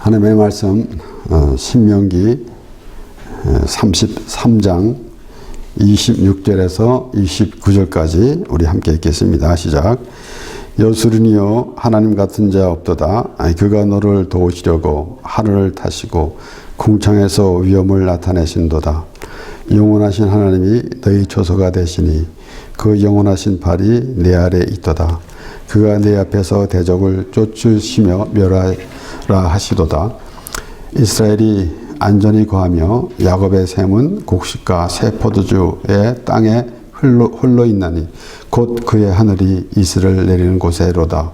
하나님의 말씀 신명기 33장 26절에서 29절까지 우리 함께 읽겠습니다. 시작. 여수르니여 하나님 같은 자 없도다. 그가 너를 도우시려고 하늘을 타시고 궁창에서 위엄을 나타내신도다. 영원하신 하나님이 너희 조소가 되시니 그 영원하신 팔이 내 아래 있도다. 그가 내 앞에서 대적을 쫓으시며 멸하라 하시도다. 이스라엘이 안전히 거하며 야곱의 샘은 곡식과 새 포도주의 땅에 홀로 있나니 곧 그의 하늘이 이슬을 내리는 곳에로다.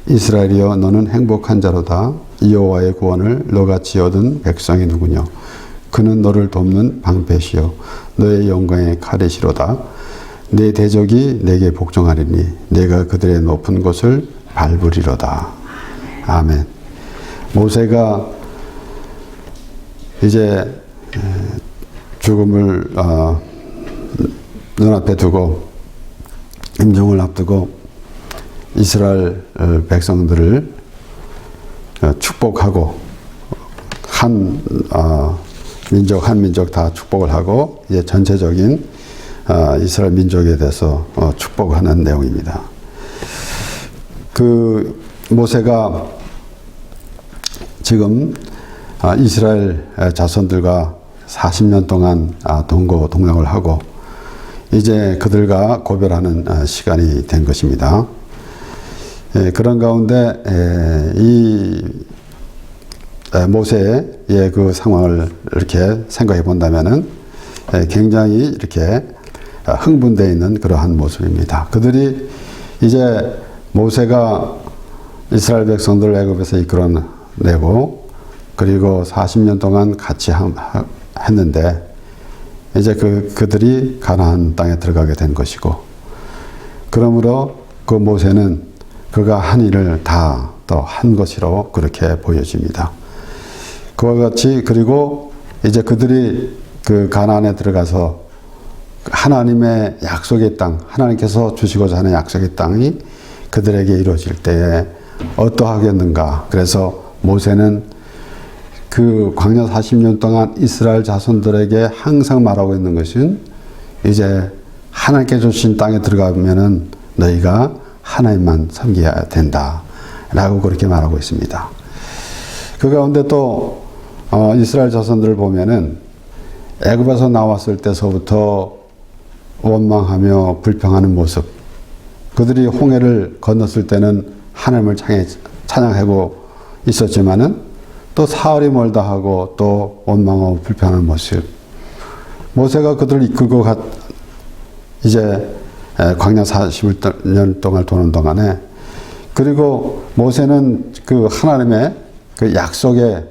이스라엘이여 너는 행복한 자로다. 여호와의 구원을 너같이 얻은 백성이 누구뇨. 그는 너를 돕는 방패시요 너의 영광의 칼이시로다. 내 대적이 내게 복종하리니 내가 그들의 높은 곳을 밟으리로다. 아멘. 모세가 이제 죽음을 눈앞에 두고 임종을 앞두고 이스라엘 백성들을 축복하고 한 민족 다 축복을 하고 이제 전체적인 이스라엘 민족에 대해서 축복하는 내용입니다. 그 모세가 지금 이스라엘 자손들과 40년 동안 동거동락을 하고 이제 그들과 고별하는 시간이 된 것입니다. 그런 가운데 이 모세의 그 상황을 이렇게 생각해 본다면은 굉장히 이렇게 흥분되어 있는 그러한 모습입니다. 그들이 이제 모세가 이스라엘 백성들을 애굽에서 이끌어내고 그리고 40년 동안 같이 했는데 이제 그들이 가나안 땅에 들어가게 된 것이고 그러므로 그 모세는 그가 한 일을 다 또 한 것으로 그렇게 보여집니다. 그와 같이 그리고 이제 그들이 그 가나안에 들어가서 하나님의 약속의 땅, 하나님께서 주시고자 하는 약속의 땅이 그들에게 이루어질 때에 어떠하겠는가. 그래서 모세는 그 광야 40년 동안 이스라엘 자손들에게 항상 말하고 있는 것은 이제 하나님께 주신 땅에 들어가면은 너희가 하나님만 섬겨야 된다. 라고 그렇게 말하고 있습니다. 그 가운데 또 이스라엘 자손들을 보면은 애굽에서 나왔을 때서부터 원망하며 불평하는 모습. 그들이 홍해를 건넜을 때는 하나님을 찬양하고 있었지만은 또 사흘이 멀다 하고 또 원망하고 불평하는 모습. 모세가 그들을 이끌고 이제 광야 40년 동안 도는 동안에 그리고 모세는 그 하나님의 그 약속의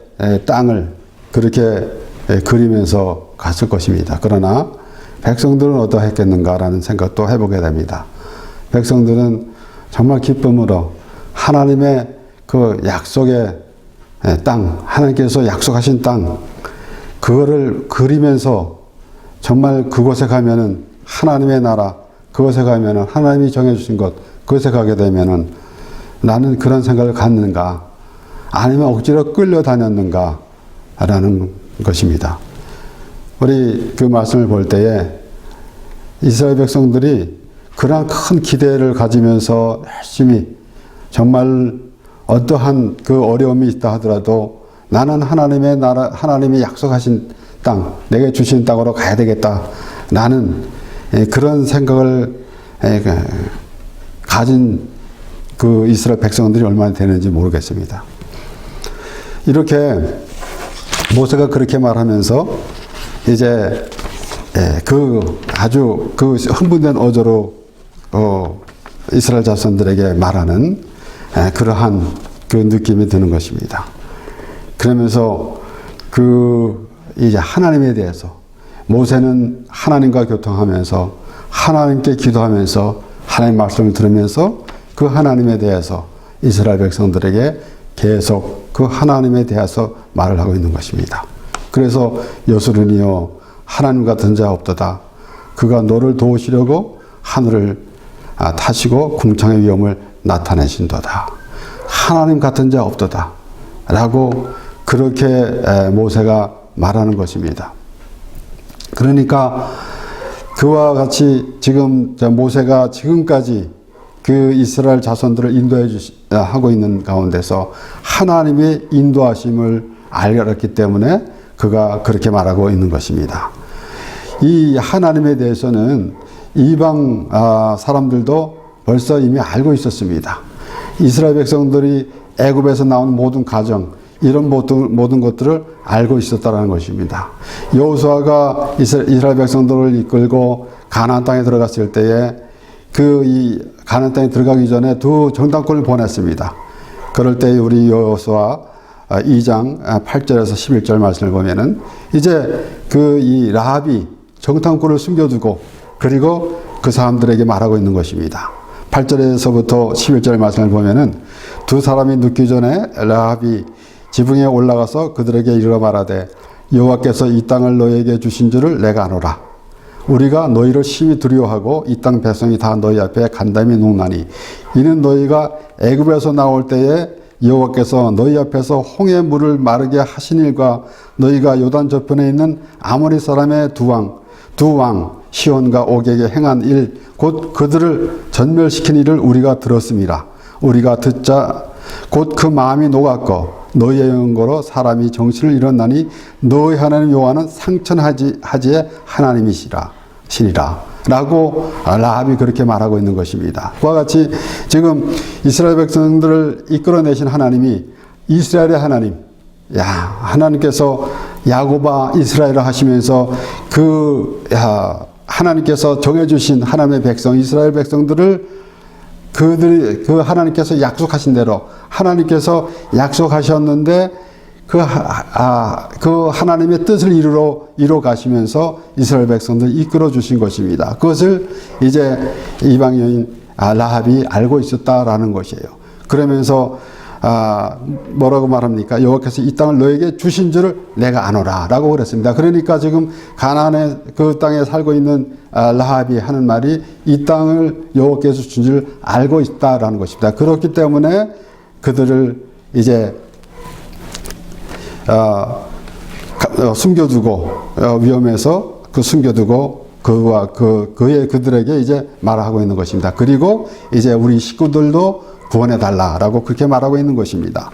땅을 그렇게 그리면서 갔을 것입니다. 그러나 백성들은 어떠했겠는가라는 생각도 해보게 됩니다. 백성들은 정말 기쁨으로 하나님의 그 약속의 땅, 하나님께서 약속하신 땅, 그거를 그리면서 정말 그곳에 가면은 하나님의 나라, 그곳에 가면은 하나님이 정해주신 것, 그곳에 가게 되면은 나는 그런 생각을 갖는가, 아니면 억지로 끌려다녔는가, 라는 것입니다. 우리 그 말씀을 볼 때에 이스라엘 백성들이 그러한 큰 기대를 가지면서 열심히 정말 어떠한 그 어려움이 있다 하더라도 나는 하나님의 나라, 하나님이 약속하신 땅, 내게 주신 땅으로 가야 되겠다. 나는 그런 생각을 가진 그 이스라엘 백성들이 얼마나 되는지 모르겠습니다. 이렇게 모세가 그렇게 말하면서 이제 그 아주 그 흥분된 어조로 이스라엘 자손들에게 말하는 그러한 그 느낌이 드는 것입니다. 그러면서 그 이제 하나님에 대해서 모세는 하나님과 교통하면서 하나님께 기도하면서 하나님 말씀을 들으면서 그 하나님에 대해서 이스라엘 백성들에게 계속 그 하나님에 대해서 말을 하고 있는 것입니다. 그래서 여수르니여 하나님 같은 자 없도다. 그가 너를 도우시려고 하늘을 타시고 궁창의 위엄을 나타내신도다. 하나님 같은 자 없도다. 라고 그렇게 모세가 말하는 것입니다. 그러니까 그와 같이 지금 모세가 지금까지 그 이스라엘 자손들을 하고 있는 가운데서 하나님의 인도하심을 알았기 때문에 그가 그렇게 말하고 있는 것입니다. 이 하나님에 대해서는 이방 사람들도 벌써 이미 알고 있었습니다. 이스라엘 백성들이 애굽에서 나온 모든 가정, 이런 모든 것들을 알고 있었다는 것입니다. 여호수아가 이스라엘 백성들을 이끌고 가나안 땅에 들어갔을 때에 이 가나안 땅에 들어가기 전에 두 정탐꾼을 보냈습니다. 그럴 때 우리 여호수아 2장 8절에서 11절 말씀을 보면은 이제 이 라합이 정탐꾼을 숨겨두고 그리고 그 사람들에게 말하고 있는 것입니다. 8절에서부터 11절 말씀을 보면은 두 사람이 눕기 전에 라합이 지붕에 올라가서 그들에게 이르러 말하되 여호와께서 이 땅을 너희에게 주신 줄을 내가 아노라. 우리가 너희를 심히 두려워하고 이 땅 백성이 다 너희 앞에 간담이 녹나니 이는 너희가 애굽에서 나올 때에 여호와께서 너희 앞에서 홍해 물을 마르게 하신 일과 너희가 요단 저편에 있는 아모리 사람의 두 왕 시온과 옥에게 행한 일 곧 그들을 전멸시킨 일을 우리가 들었음이라. 우리가 듣자 곧 그 마음이 녹았고 너희의 영거로 사람이 정신을 잃었나니 너희 하나님 여호와는 상천하지의 하나님이시라 신이라 라고 라합이 그렇게 말하고 있는 것입니다. 그와 같이 지금 이스라엘 백성들을 이끌어내신 하나님이 이스라엘의 하나님, 하나님께서 야곱아 이스라엘을 하시면서 하나님께서 정해주신 하나님의 백성 이스라엘 백성들을 그 하나님께서 약속하신 대로 하나님께서 약속하셨는데 그 하나님의 뜻을 이루어 가시면서 이스라엘 백성들을 이끌어 주신 것입니다. 그것을 이제 이방 여인 라합이 알고 있었다라는 것이에요. 그러면서 뭐라고 말합니까? 여호와께서 이 땅을 너에게 주신 줄을 내가 아노라 라고 그랬습니다. 그러니까 지금 가나안의 그 땅에 살고 있는 라합이 하는 말이 이 땅을 여호와께서 주신 줄 알고 있다라는 것입니다. 그렇기 때문에 그들을 이제 숨겨두고 위험해서 숨겨두고 그들에게 이제 말하고 있는 것입니다. 그리고 이제 우리 식구들도 구원해 달라라고 그렇게 말하고 있는 것입니다.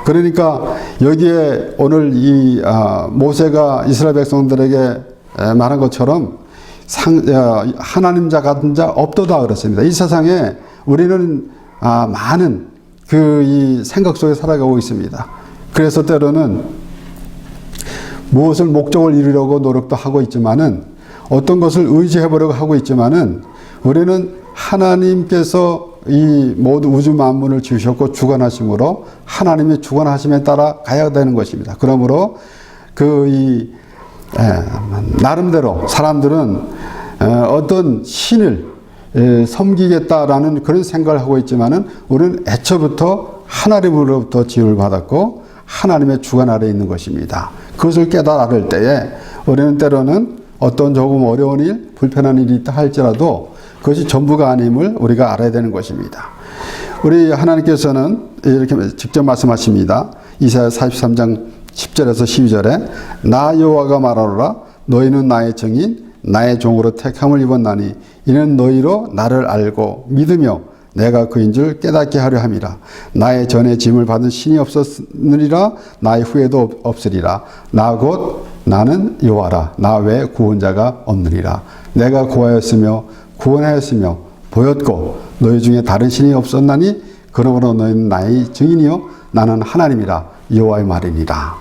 그러니까 여기에 오늘 이 모세가 이스라엘 백성들에게 말한 것처럼 하나님자 같은 자 없도다 그렇습니다. 이 세상에 우리는 많은 이 생각 속에 살아가고 있습니다. 그래서 때로는 무엇을 목적을 이루려고 노력도 하고 있지만은 어떤 것을 의지해 보려고 하고 있지만은 우리는 하나님께서 이 모든 우주 만물을 지으셨고 주관하심으로 하나님의 주관하심에 따라 가야 되는 것입니다. 그러므로 나름대로 사람들은 어떤 신을 섬기겠다라는 그런 생각을 하고 있지만은 우리는 애초부터 하나님으로부터 지음을 받았고 하나님의 주관 아래에 있는 것입니다. 그것을 깨달을 때에 우리는 때로는 어떤 조금 어려운 일, 불편한 일이 있다 할지라도 그것이 전부가 아님을 우리가 알아야 되는 것입니다. 우리 하나님께서는 이렇게 직접 말씀하십니다. 이사야 43장 10절에서 12절에 나 여호와가 말하노라 너희는 나의 증인 나의 종으로 택함을 입었나니 이는 너희로 나를 알고 믿으며 내가 그인 줄 깨닫게 하려 함이라. 나의 전에 짐을 받은 신이 없었느니라 나의 후에도 없으리라. 나 곧 나는 여호와라. 나 외에 구원자가 없느니라. 내가 구하였으며 구원하였으며 보였고 너희 중에 다른 신이 없었나니 그러므로 너희는 나의 증인이요 나는 하나님이라 여호와의 말이니라.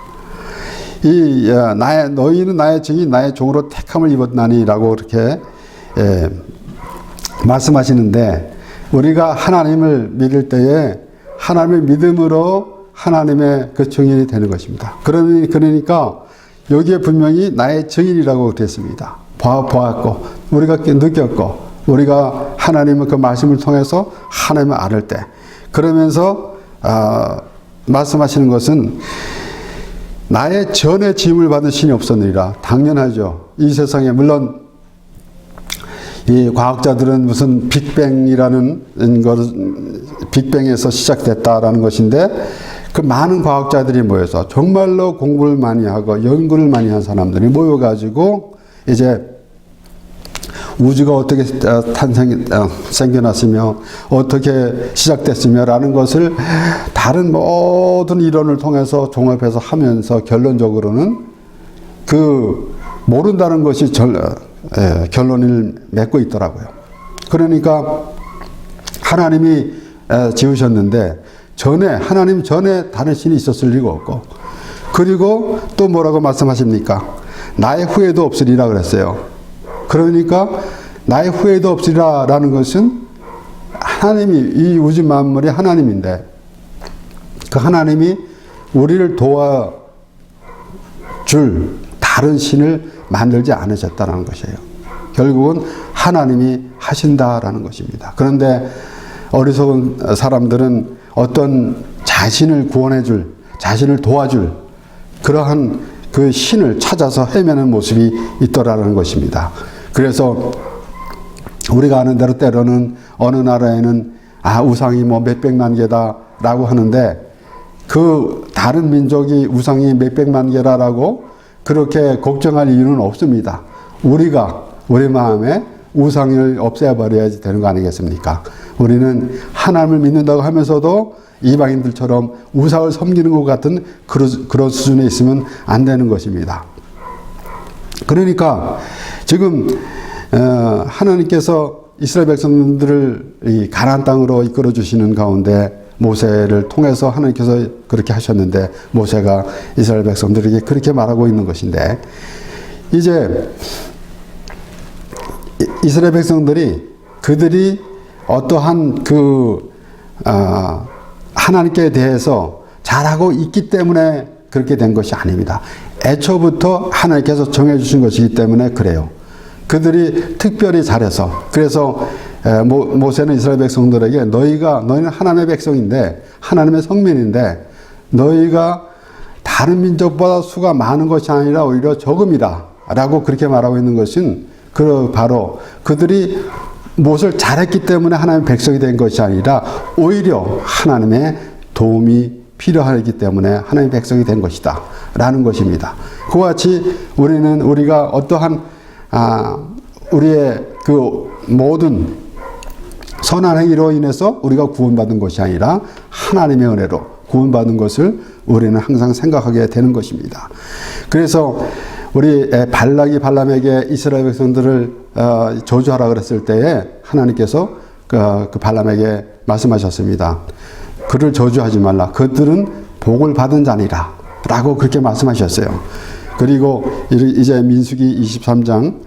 너희는 나의 증인 나의 종으로 택함을 입었나니라고 이렇게 말씀하시는데 우리가 하나님을 믿을 때에 하나님을 믿음으로 하나님의 그 증인이 되는 것입니다. 그러니까 여기에 분명히 나의 증인이라고 그랬습니다. 보았고 우리가 느꼈고 우리가 하나님의 그 말씀을 통해서 하나님을 알을 때 그러면서 말씀하시는 것은 나의 전에 짐을 받은 신이 없었느니라. 당연하죠. 이 세상에 물론 이 과학자들은 무슨 빅뱅이라는 것 빅뱅에서 시작됐다라는 것인데 그 많은 과학자들이 모여서 정말로 공부를 많이 하고 연구를 많이 한 사람들이 모여가지고 이제 우주가 어떻게 생겨났으며 어떻게 시작됐으며라는 것을 다른 모든 이론을 통해서 종합해서 하면서 결론적으로는 그 모른다는 것이 결론을 맺고 있더라고요. 그러니까 하나님이 지으셨는데 하나님 전에 다른 신이 있었을 리가 없고, 그리고 또 뭐라고 말씀하십니까? 나의 후에도 없으리라 그랬어요. 그러니까 나의 후에도 없으리라라는 것은 하나님이, 이 우주 만물이 하나님인데 그 하나님이 우리를 도와줄 다른 신을 만들지 않으셨다는 것이에요. 결국은 하나님이 하신다라는 것입니다. 그런데 어리석은 사람들은 어떤 자신을 구원해줄, 자신을 도와줄 그러한 그 신을 찾아서 헤매는 모습이 있더라는 것입니다. 그래서 우리가 아는 대로 때로는 어느 나라에는 우상이 뭐 몇백만 개다라고 하는데, 그 다른 민족이 우상이 몇백만 개라고 그렇게 걱정할 이유는 없습니다. 우리 마음에 우상을 없애버려야지 되는 거 아니겠습니까? 우리는 하나님을 믿는다고 하면서도 이방인들처럼 우상을 섬기는 것 같은 그런 수준에 있으면 안 되는 것입니다. 그러니까 지금 하나님께서 이스라엘 백성들을 이 가나안 땅으로 이끌어 주시는 가운데 모세를 통해서 하나님께서 그렇게 하셨는데, 모세가 이스라엘 백성들에게 그렇게 말하고 있는 것인데, 이제 이스라엘 백성들이 그들이 어떠한 하나님께 대해서 잘하고 있기 때문에 그렇게 된 것이 아닙니다. 애초부터 하나님께서 정해주신 것이기 때문에 그래요. 그들이 특별히 잘해서, 그래서 모세는 이스라엘 백성들에게 너희는 하나님의 백성인데, 하나님의 성민인데, 너희가 다른 민족보다 수가 많은 것이 아니라 오히려 적음이다 라고 그렇게 말하고 있는 것은 바로 그들이 무엇을 잘했기 때문에 하나님의 백성이 된 것이 아니라 오히려 하나님의 도움이 필요하기 때문에 하나님의 백성이 된 것이다 라는 것입니다. 그와 같이 우리가 어떠한 우리의 그 모든 선한 행위로 인해서 우리가 구원받은 것이 아니라 하나님의 은혜로 구원받은 것을 우리는 항상 생각하게 되는 것입니다. 그래서 우리 발람에게 이스라엘 백성들을 저주하라 그랬을 때에 하나님께서 그 발람에게 말씀하셨습니다. 그를 저주하지 말라. 그들은 복을 받은 자니라 라고 그렇게 말씀하셨어요. 그리고 이제 민수기 23장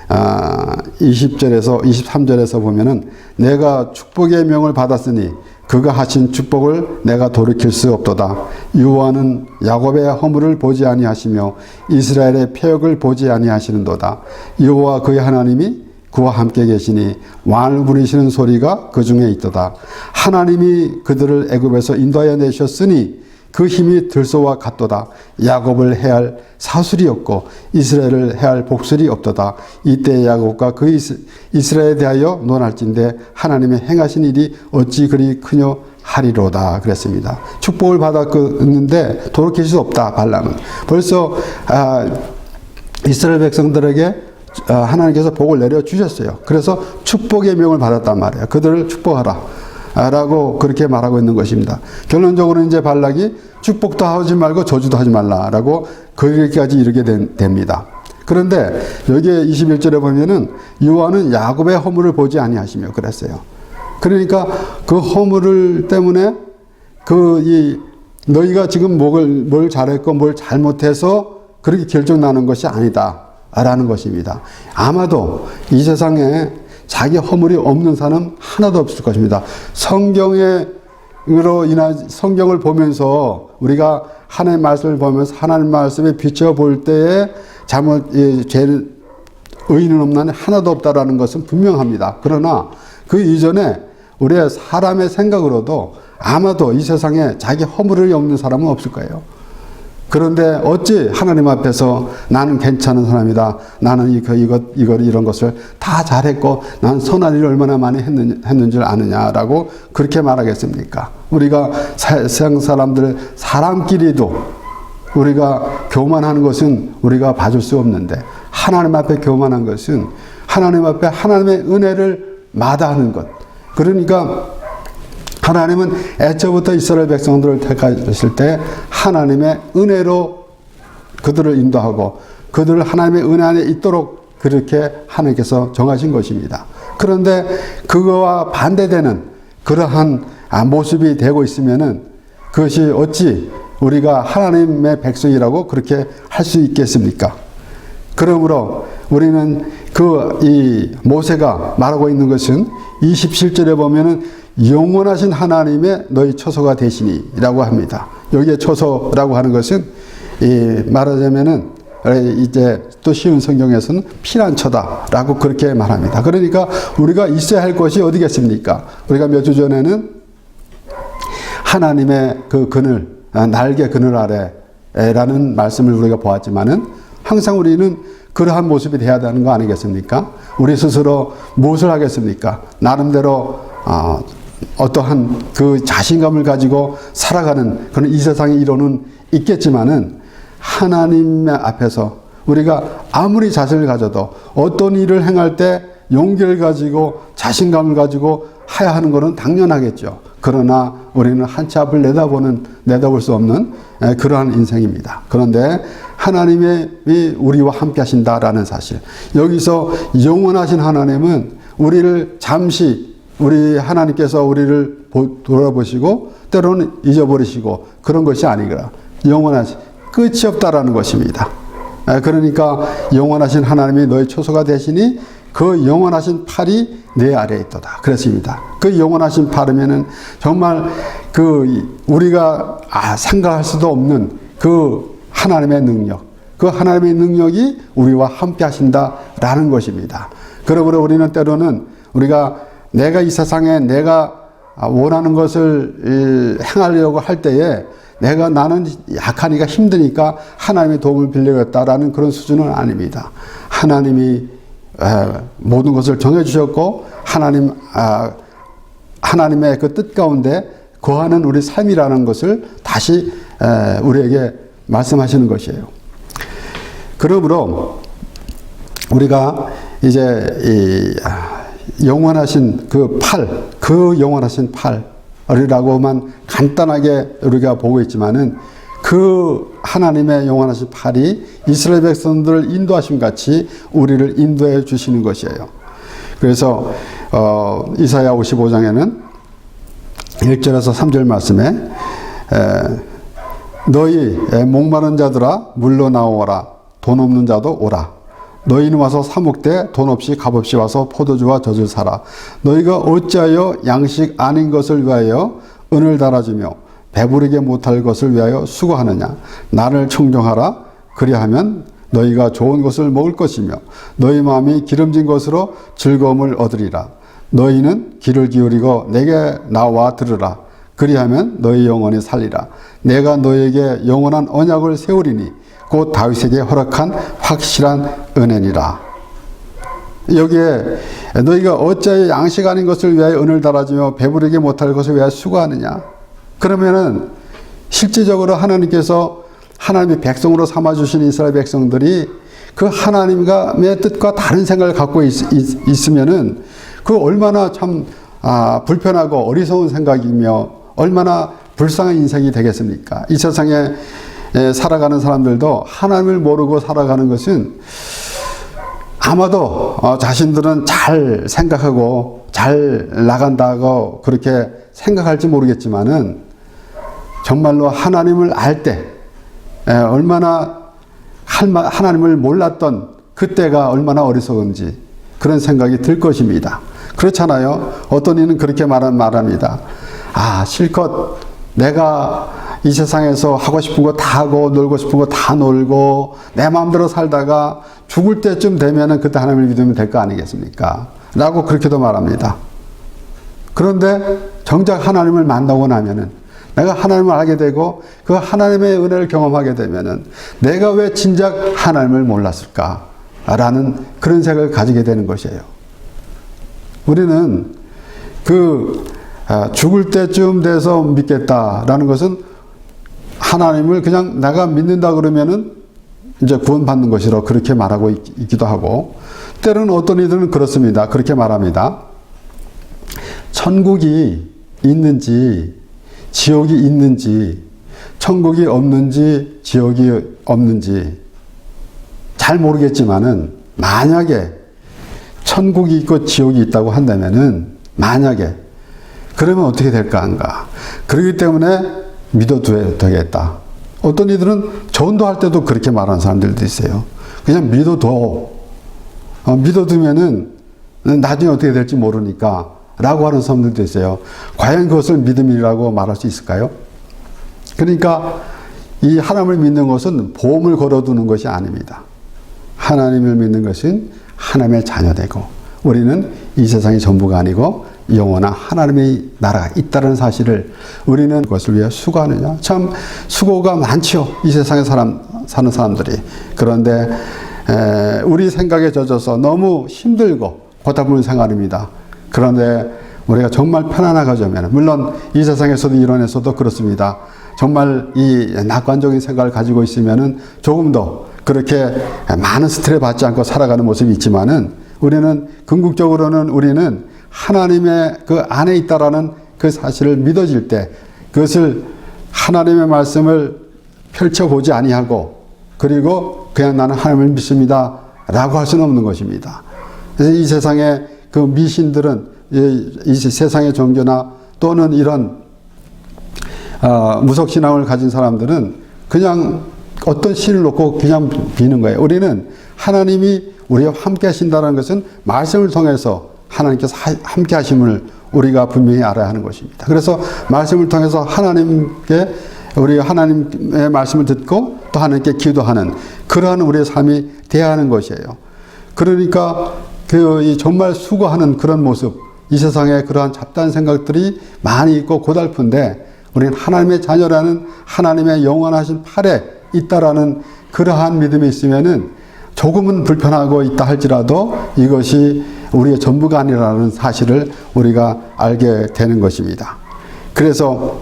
20절에서 23절에서 보면은 내가 축복의 명을 받았으니 그가 하신 축복을 내가 돌이킬 수 없도다. 여호와는 야곱의 허물을 보지 아니하시며 이스라엘의 패역을 보지 아니하시는도다. 여호와 그의 하나님이 그와 함께 계시니 왕을 부리시는 소리가 그 중에 있도다. 하나님이 그들을 애굽에서 인도하여 내셨으니 그 힘이 들소와 같도다. 야곱을 해할 사술이 없고 이스라엘을 해할 복술이 없도다. 이때 야곱과 그 이스라엘에 대하여 논할진대 하나님의 행하신 일이 어찌 그리 크뇨 하리로다 그랬습니다. 축복을 받았는데 돌이킬 수 없다. 발람은 벌써 이스라엘 백성들에게 하나님께서 복을 내려주셨어요. 그래서 축복의 명을 받았단 말이에요. 그들을 축복하라 라고 그렇게 말하고 있는 것입니다. 결론적으로 이제 발락이 축복도 하지 말고 저주도 하지 말라라고 거기까지 이르게 됩니다. 그런데 여기에 21절에 보면은 여호와는 야곱의 허물을 보지 아니하시며 그랬어요. 그러니까 그 허물을 때문에 너희가 지금 뭘 잘했고 뭘 잘못해서 그렇게 결정나는 것이 아니다 라는 것입니다. 아마도 이 세상에 자기 허물이 없는 사람 하나도 없을 것입니다. 성경을 보면서 우리가 하나님의 말씀을 보면서 하나님의 말씀에 비춰볼 때에 죄는 의인은 없나니 하나도 없다라는 것은 분명합니다. 그러나 그 이전에 우리의 사람의 생각으로도 아마도 이 세상에 자기 허물이 없는 사람은 없을 거예요. 그런데 어찌 하나님 앞에서 나는 괜찮은 사람이다. 나는 이런 것을 다 잘했고 난 선한 일을 얼마나 많이 했는 줄 아느냐라고 그렇게 말하겠습니까? 우리가 세상 사람들 사람끼리도 우리가 교만하는 것은 우리가 봐줄 수 없는데 하나님 앞에 교만한 것은 하나님 앞에 하나님의 은혜를 마다하는 것. 그러니까 하나님은 애초부터 이스라엘 백성들을 택하셨을 때 하나님의 은혜로 그들을 인도하고 그들을 하나님의 은혜 안에 있도록 그렇게 하나님께서 정하신 것입니다. 그런데 그거와 반대되는 그러한 모습이 되고 있으면은 그것이 어찌 우리가 하나님의 백성이라고 그렇게 할 수 있겠습니까? 그러므로 우리는 이 모세가 말하고 있는 것은 27절에 보면은 영원하신 하나님의 너희 처소가 되시니라고 합니다. 여기에 처소라고 하는 것은 말하자면은 이제 또 쉬운 성경에서는 피난처다라고 그렇게 말합니다. 그러니까 우리가 있어야 할 것이 어디겠습니까? 우리가 몇 주 전에는 하나님의 그 그늘, 날개 그늘 아래라는 말씀을 우리가 보았지만은 항상 우리는 그러한 모습이 되어야 되는 거 아니겠습니까? 우리 스스로 무엇을 하겠습니까? 나름대로 어떠한 그 자신감을 가지고 살아가는 그런 이 세상의 이론은 있겠지만은 하나님 앞에서 우리가 아무리 자신을 가져도 어떤 일을 행할 때 용기를 가지고 자신감을 가지고 해야 하는 것은 당연하겠죠. 그러나 우리는 한치 앞을 내다볼 수 없는 그러한 인생입니다. 그런데 하나님이 우리와 함께 하신다라는 사실. 여기서 영원하신 하나님은 우리를 잠시 우리 하나님께서 우리를 돌아보시고 때로는 잊어버리시고 그런 것이 아니라 영원하신 끝이 없다라는 것입니다. 그러니까 영원하신 하나님이 너의 처소가 되시니 그 영원하신 팔이 내 아래에 있도다. 그랬습니다. 그 영원하신 팔이면은 정말 우리가 생각할 수도 없는 그 하나님의 능력, 그 하나님의 능력이 우리와 함께 하신다라는 것입니다. 그러므로 우리는 때로는 내가 이 세상에 내가 원하는 것을 행하려고 할 때에 나는 약하니까 힘드니까 하나님의 도움을 빌려겠다라는 그런 수준은 아닙니다. 하나님이 모든 것을 정해주셨고 하나님의 그 뜻 가운데 거하는 우리 삶이라는 것을 다시 우리에게 말씀하시는 것이에요. 그러므로 우리가 이제 영원하신 그 영원하신 팔이라고만 간단하게 우리가 보고 있지만은 그 하나님의 영원하신 팔이 이스라엘 백성들을 인도하심 같이 우리를 인도해 주시는 것이에요. 그래서 이사야 55장에는 1절에서 3절 말씀에 너희 목마른 자들아 물러 나오라 돈 없는 자도 오라 너희는 와서 사 먹되 돈 없이 값없이 와서 포도주와 젖을 사라 너희가 어찌하여 양식 아닌 것을 위하여 은을 달아주며 배부르게 못할 것을 위하여 수고하느냐 나를 청종하라 그리하면 너희가 좋은 것을 먹을 것이며 너희 마음이 기름진 것으로 즐거움을 얻으리라 너희는 귀를 기울이고 내게 나와 들으라 그리하면 너희 영혼이 살리라 내가 너희에게 영원한 언약을 세우리니 곧 다윗에게 허락한 확실한 은혜니라. 여기에 너희가 어찌하여 양식 아닌 것을 위하여 은을 달아주며 배부르게 못할 것을 위하여 수고하느냐. 그러면은 실질적으로 하나님께서 하나님의 백성으로 삼아주신 이스라엘 백성들이 그 하나님의 뜻과 다른 생각을 갖고 있으면은 그 얼마나 참 불편하고 어리석은 생각이며 얼마나 불쌍한 인생이 되겠습니까? 이 세상에 살아가는 사람들도 하나님을 모르고 살아가는 것은 아마도 자신들은 잘 생각하고 잘 나간다고 그렇게 생각할지 모르겠지만은 정말로 하나님을 알 때 얼마나 하나님을 몰랐던 그때가 얼마나 어리석은지 그런 생각이 들 것입니다. 그렇잖아요. 어떤 이는 그렇게 말합니다. 실컷 내가 이 세상에서 하고 싶은 거 다 하고 놀고 싶은 거 다 놀고 내 마음대로 살다가 죽을 때쯤 되면은 그때 하나님을 믿으면 될 거 아니겠습니까? 라고 그렇게도 말합니다. 그런데 정작 하나님을 만나고 나면은 내가 하나님을 알게 되고 그 하나님의 은혜를 경험하게 되면은 내가 왜 진작 하나님을 몰랐을까라는 그런 생각을 가지게 되는 것이에요. 우리는 죽을 때쯤 돼서 믿겠다라는 것은 하나님을 그냥 내가 믿는다 그러면은 이제 구원받는 것이라 그렇게 말하고 있기도 하고, 때로는 어떤 이들은 그렇습니다. 그렇게 말합니다. 천국이 있는지 지옥이 있는지, 천국이 없는지 지옥이 없는지 잘 모르겠지만은 만약에 천국이 있고 지옥이 있다고 한다면은, 만약에 그러면 어떻게 될까 한가. 그렇기 때문에 믿어둬야 되겠다. 어떤 이들은 전도할 때도 그렇게 말하는 사람들도 있어요. 그냥 믿어둬. 믿어두면은 나중에 어떻게 될지 모르니까 라고 하는 사람들도 있어요. 과연 그것을 믿음이라고 말할 수 있을까요? 그러니까 이 하나님을 믿는 것은 보험을 걸어두는 것이 아닙니다. 하나님을 믿는 것은 하나님의 자녀되고, 우리는 이 세상의 전부가 아니고 영원한 하나님의 나라가 있다는 사실을 우리는 그것을 위해 수고하느냐. 참 수고가 많죠. 이 세상에 사는 사람들이. 그런데 우리 생각에 젖어서 너무 힘들고 고달픈 생활입니다. 그런데 우리가 정말 편안하가자면, 물론 이 세상에서도 이론에서도 그렇습니다. 정말 이 낙관적인 생각을 가지고 있으면은 조금 더 그렇게 많은 스트레스 받지 않고 살아가는 모습이 있지만은, 우리는 궁극적으로는 우리는 하나님의 그 안에 있다라는 그 사실을 믿어질 때, 그것을 하나님의 말씀을 펼쳐보지 아니하고, 그리고 그냥 나는 하나님을 믿습니다 라고 할 수는 없는 것입니다. 그래서 이 세상의 그 미신들은, 이 세상의 종교나 또는 이런 무속신앙을 가진 사람들은 그냥 어떤 신을 놓고 그냥 비는 거예요. 우리는 하나님이 우리와 함께 하신다는 것은 말씀을 통해서 하나님께서 함께 하심을 우리가 분명히 알아야 하는 것입니다. 그래서 말씀을 통해서 하나님께, 우리가 하나님의 말씀을 듣고 또 하나님께 기도하는 그러한 우리의 삶이 되어야 하는 것이에요. 그러니까 정말 수고하는 그런 모습, 이 세상에 그러한 잡다한 생각들이 많이 있고 고달픈데, 우리는 하나님의 자녀라는 하나님의 영원하신 팔에 있다라는 그러한 믿음이 있으면은 조금은 불편하고 있다 할지라도 이것이 우리의 전부가 아니라는 사실을 우리가 알게 되는 것입니다. 그래서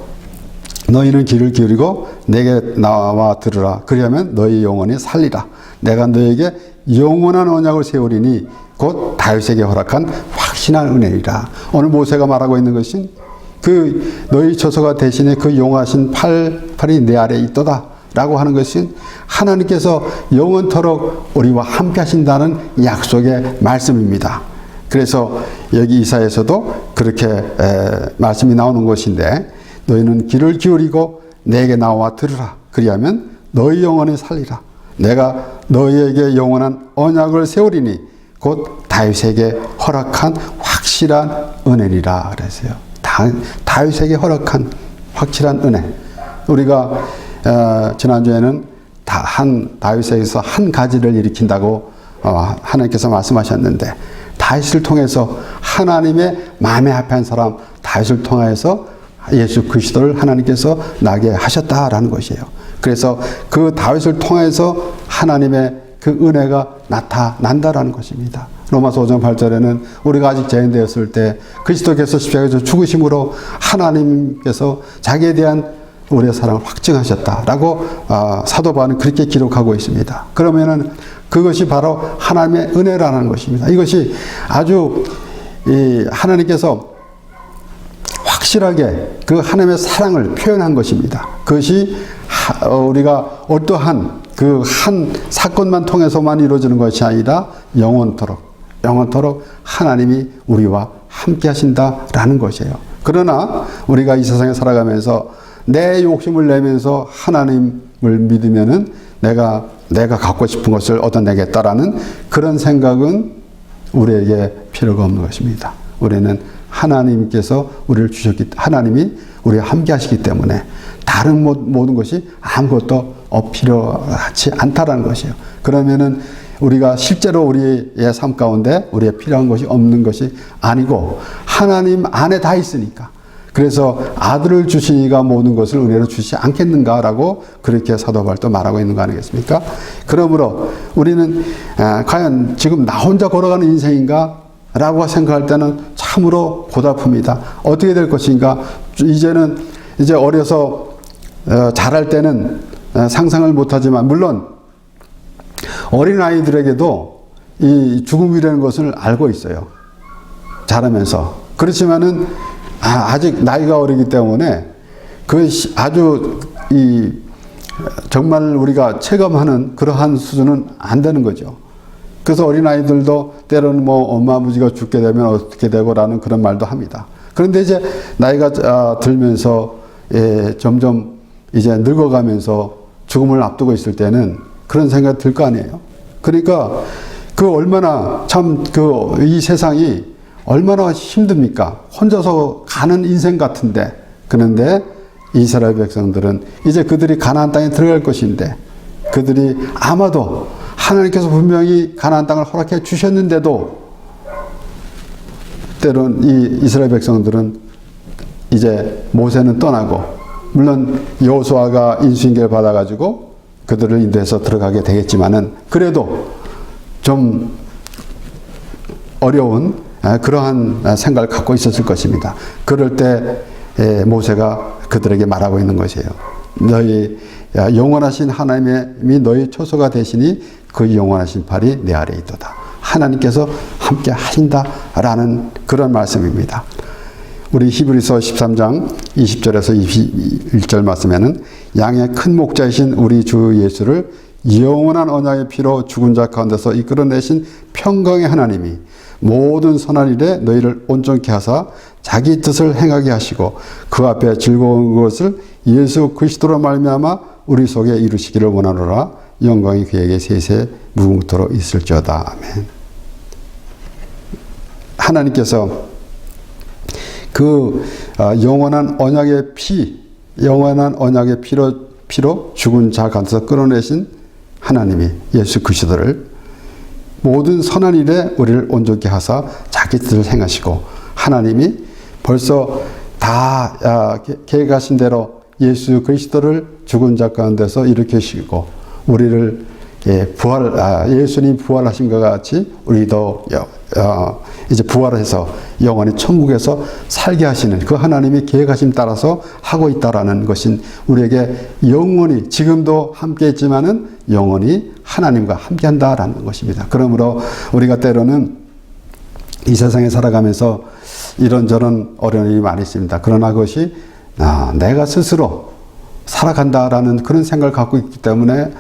너희는 귀를 기울이고 내게 나와 들으라. 그리하면 너희 영혼이 살리라. 내가 너에게 영원한 언약을 세우리니 곧 다윗에게 허락한 확신한 은혜이라. 오늘 모세가 말하고 있는 것은 너희 처소가 대신에 그 용하신 팔이 내 아래에 있도다 라고 하는 것은 하나님께서 영원토록 우리와 함께 하신다는 약속의 말씀입니다. 그래서 여기 이사야에서도 그렇게 말씀이 나오는 것인데, 너희는 귀를 기울이고 내게 나와 들으라. 그리하면 너희 영혼이 살리라. 내가 너희에게 영원한 언약을 세우리니 곧 다윗에게 허락한 확실한 은혜리라 그랬어요. 다윗에게 허락한 확실한 은혜. 우리가 지난주에는 다윗에게서 한 가지를 일으킨다고 하나님께서 말씀하셨는데, 다윗을 통해서 하나님의 마음에 합한 사람 다윗을 통해서 예수 그리스도를 하나님께서 나게 하셨다라는 것이에요. 그래서 그 다윗을 통해서 하나님의 그 은혜가 나타난다라는 것입니다. 로마서 5장 8절에는 우리가 아직 죄인되었을 때 그리스도께서 십자가에서 죽으심으로 하나님께서 자기에 대한 우리의 사랑을 확증하셨다라고 사도 바울은 그렇게 기록하고 있습니다. 그러면은 그것이 바로 하나님의 은혜라는 것입니다. 이것이 아주 하나님께서 확실하게 그 하나님의 사랑을 표현한 것입니다. 그것이 우리가 어떠한 그 한 사건만 통해서만 이루어지는 것이 아니라 영원토록 하나님이 우리와 함께 하신다라는 것이에요. 그러나 우리가 이 세상에 살아가면서 내 욕심을 내면서 하나님을 믿으면은 내가 갖고 싶은 것을 얻어내겠다라는 그런 생각은 우리에게 필요가 없는 것입니다. 우리는 하나님께서 우리를 하나님이 우리와 함께 하시기 때문에 다른 모든 것이 아무것도 필요하지 않다라는 것이에요. 그러면은 우리가 실제로 우리의 삶 가운데 우리의 필요한 것이 없는 것이 아니고 하나님 안에 다 있으니까, 그래서 아들을 주시니가 모든 것을 은혜로 주시지 않겠는가라고 그렇게 사도 바울도 말하고 있는 거 아니겠습니까? 그러므로 우리는 과연 지금 나 혼자 걸어가는 인생인가? 라고 생각할 때는 참으로 고달픕니다. 어떻게 될 것인가? 이제 어려서 자랄 때는 상상을 못하지만 물론 어린아이들에게도 이 죽음이라는 것을 알고 있어요. 자라면서. 그렇지만은 아직 나이가 어리기 때문에 그 아주 정말 우리가 체감하는 그러한 수준은 안 되는 거죠. 그래서 어린아이들도 때로는 뭐 엄마 아버지가 죽게 되면 어떻게 되고라는 그런 말도 합니다. 그런데 이제 나이가 들면서 점점 이제 늙어가면서 죽음을 앞두고 있을 때는 그런 생각이 들 거 아니에요. 그러니까 얼마나 참 이 세상이 얼마나 힘듭니까? 혼자서 가는 인생 같은데. 그런데 이스라엘 백성들은 이제 그들이 가나안 땅에 들어갈 것인데 그들이 아마도 하나님께서 분명히 가나안 땅을 허락해 주셨는데도 때론 이 이스라엘 백성들은 이제 모세는 떠나고 물론 여호수아가 인수인계를 받아가지고 그들을 인도해서 들어가게 되겠지만은 그래도 좀 어려운 그러한 생각을 갖고 있었을 것입니다. 그럴 때 모세가 그들에게 말하고 있는 것이에요. 너희 영원하신 하나님이 너희 초소가 되시니 그 영원하신 팔이 내 아래에 있도다. 하나님께서 함께 하신다라는 그런 말씀입니다. 우리 히브리서 13장 20절에서 21절 말씀에는 양의 큰 목자이신 우리 주 예수를 영원한 언약의 피로 죽은 자 가운데서 이끌어내신 평강의 하나님이 모든 선한 일에 너희를 온전케 하사 자기 뜻을 행하게 하시고 그 앞에 즐거운 것을 예수 그리스도로 말미암아 우리 속에 이루시기를 원하노라. 영광이 그에게 세세 무궁토록 있을지어다. 아멘. 하나님께서 영원한 언약의 피로 죽은 자 가운데서 끌어내신 하나님이 예수 그리스도를 모든 선한 일에 우리를 온전케 하사 자기 뜻을 행하시고 하나님이 벌써 다 계획하신 대로 예수 그리스도를 죽은 자 가운데서 일으키시고 우리를 예수님 부활하신 것 같이 우리도 이제 부활해서 영원히 천국에서 살게 하시는 그 하나님이 계획하심 따라서 하고 있다라는 것은 우리에게 영원히 지금도 함께 있지만은 영원히 하나님과 함께 한다라는 것입니다. 그러므로 우리가 때로는 이 세상에 살아가면서 이런저런 어려움이 많이 있습니다. 그러나 그것이 내가 스스로 살아간다라는 그런 생각을 갖고 있기 때문에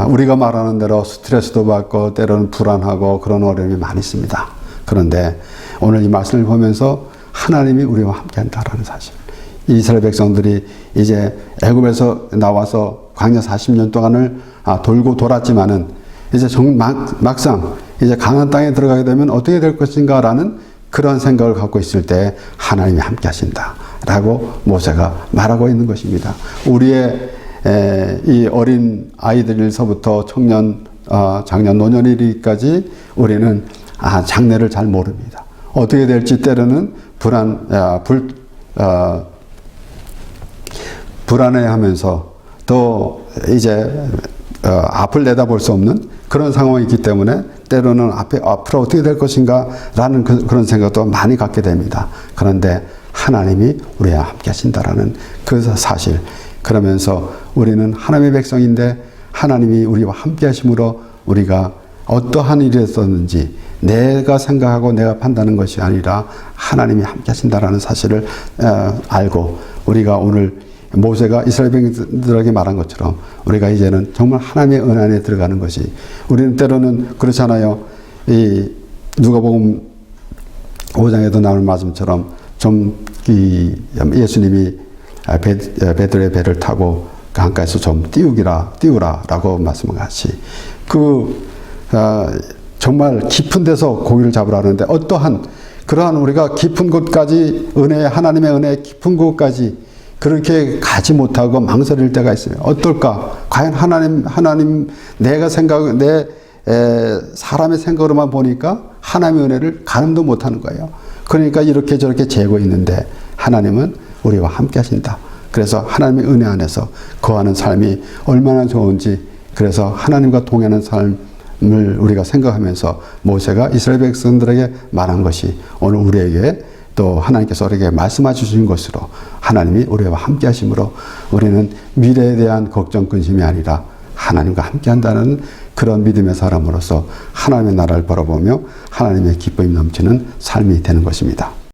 우리가 말하는 대로 스트레스도 받고 때로는 불안하고 그런 어려움이 많이 있습니다. 그런데 오늘 이 말씀을 보면서 하나님이 우리와 함께 한다라는 사실. 이스라엘 백성들이 이제 애굽에서 나와서 광야 40년 동안을 돌고 돌았지만은 이제 막상 이제 가나안 땅에 들어가게 되면 어떻게 될 것인가라는 그런 생각을 갖고 있을 때 하나님이 함께 하신다라고 모세가 말하고 있는 것입니다. 우리의 이 어린 아이들에서부터 청년, 장년, 노년에 이르기까지 우리는 장래를 잘 모릅니다. 어떻게 될지 때로는 불안해하면서 또 이제 앞을 내다볼 수 없는 그런 상황이 있기 때문에 때로는 앞으로 어떻게 될 것인가라는 그런 생각도 많이 갖게 됩니다. 그런데 하나님이 우리와 함께 하신다라는 그 사실. 그러면서 우리는 하나님의 백성인데 하나님이 우리와 함께 하심으로 우리가 어떠한 일이 있었는지 내가 생각하고 내가 판단하는 것이 아니라 하나님이 함께 하신다라는 사실을 알고 우리가 오늘 모세가 이스라엘 백성들에게 말한 것처럼 우리가 이제는 정말 하나님의 은혜 안에 들어가는 것이 우리는 때로는 그렇잖아요. 이 누가복음 5장에도 나오는 말씀처럼 좀 예수님이 베드로의 배를 타고 강가에서 좀 띄우라라고 말씀하시 정말 깊은 데서 고기를 잡으라 하는데 어떠한 그러한 우리가 깊은 곳까지 하나님의 은혜의 깊은 곳까지 그렇게 가지 못하고 망설일 때가 있어요. 어떨까? 과연 하나님 내가 사람의 생각으로만 보니까 하나님의 은혜를 가늠도 못하는 거예요. 그러니까 이렇게 저렇게 재고 있는데 하나님은 우리와 함께 하신다. 그래서 하나님의 은혜 안에서 거하는 삶이 얼마나 좋은지, 그래서 하나님과 동행하는 삶을 우리가 생각하면서 모세가 이스라엘 백성들에게 말한 것이 오늘 우리에게 또 하나님께서 우리에게 말씀해 주신 것으로 하나님이 우리와 함께 하심으로 우리는 미래에 대한 걱정 근심이 아니라 하나님과 함께 한다는 그런 믿음의 사람으로서 하나님의 나라를 바라보며 하나님의 기쁨이 넘치는 삶이 되는 것입니다.